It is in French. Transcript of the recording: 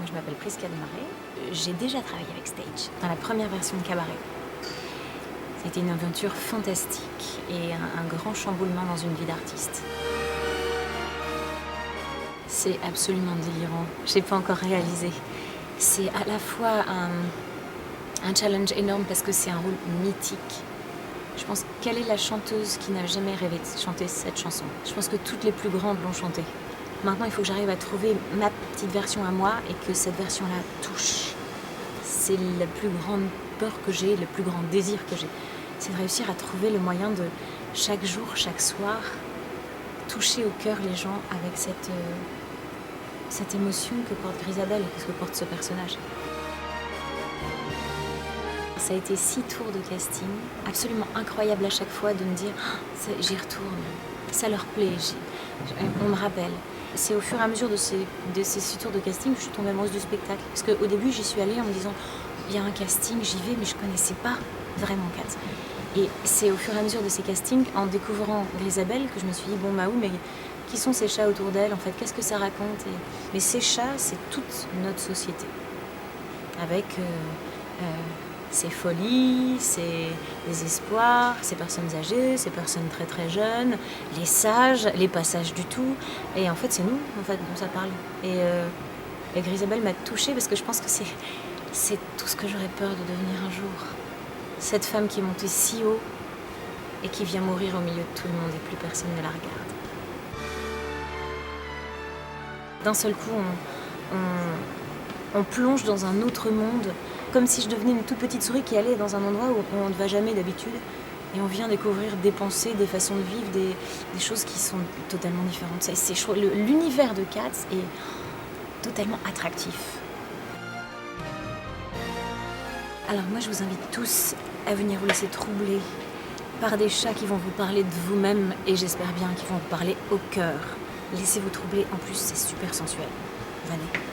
je m'appelle Prisca Desmarais. J'ai déjà travaillé avec Stage, dans la première version de Cabaret. C'était une aventure fantastique et un grand chamboulement dans une vie d'artiste. C'est absolument délirant, je n'ai pas encore réalisé. C'est à la fois un challenge énorme parce que c'est un rôle mythique. Je pense, quelle est la chanteuse qui n'a jamais rêvé de chanter cette chanson? Je pense que toutes les plus grandes l'ont chantée. Maintenant, il faut que j'arrive à trouver ma petite version à moi et que cette version-là touche. C'est la plus grande peur que j'ai, le plus grand désir que j'ai. C'est de réussir à trouver le moyen de, chaque jour, chaque soir, toucher au cœur les gens avec cette émotion que porte Grisabelle, que porte ce personnage. Ça a été 6 tours de casting, absolument incroyable à chaque fois de me dire oh, j'y retourne, ça leur plaît, on me rappelle. C'est au fur et à mesure de ces 6 tours de casting que je suis tombée amoureuse du spectacle. Parce qu'au début, j'y suis allée en me disant il y a un casting, j'y vais, mais je ne connaissais pas vraiment Katz. Et c'est au fur et à mesure de ces castings, en découvrant Grisabelle, que je me suis dit bon bah oui, mais qui sont ces chats autour d'elle en fait? Qu'est-ce que ça raconte? Mais ces chats, c'est toute notre société. Avec ses folies, ses désespoirs, ses personnes âgées, ses personnes très très jeunes, les sages, les passages du tout. Et en fait, c'est nous en fait, dont ça parle. Et Grisabelle m'a touchée parce que je pense que c'est tout ce que j'aurais peur de devenir un jour. Cette femme qui est montée si haut et qui vient mourir au milieu de tout le monde et plus personne ne la regarde. D'un seul coup, on plonge dans un autre monde, comme si je devenais une toute petite souris qui allait dans un endroit où on ne va jamais d'habitude. Et on vient découvrir des pensées, des façons de vivre, des choses qui sont totalement différentes. L'univers de Katz est totalement attractif. Alors moi, je vous invite tous à venir vous laisser troubler par des chats qui vont vous parler de vous-même et j'espère bien qu'ils vont vous parler au cœur. Laissez-vous troubler, en plus c'est super sensuel. Venez.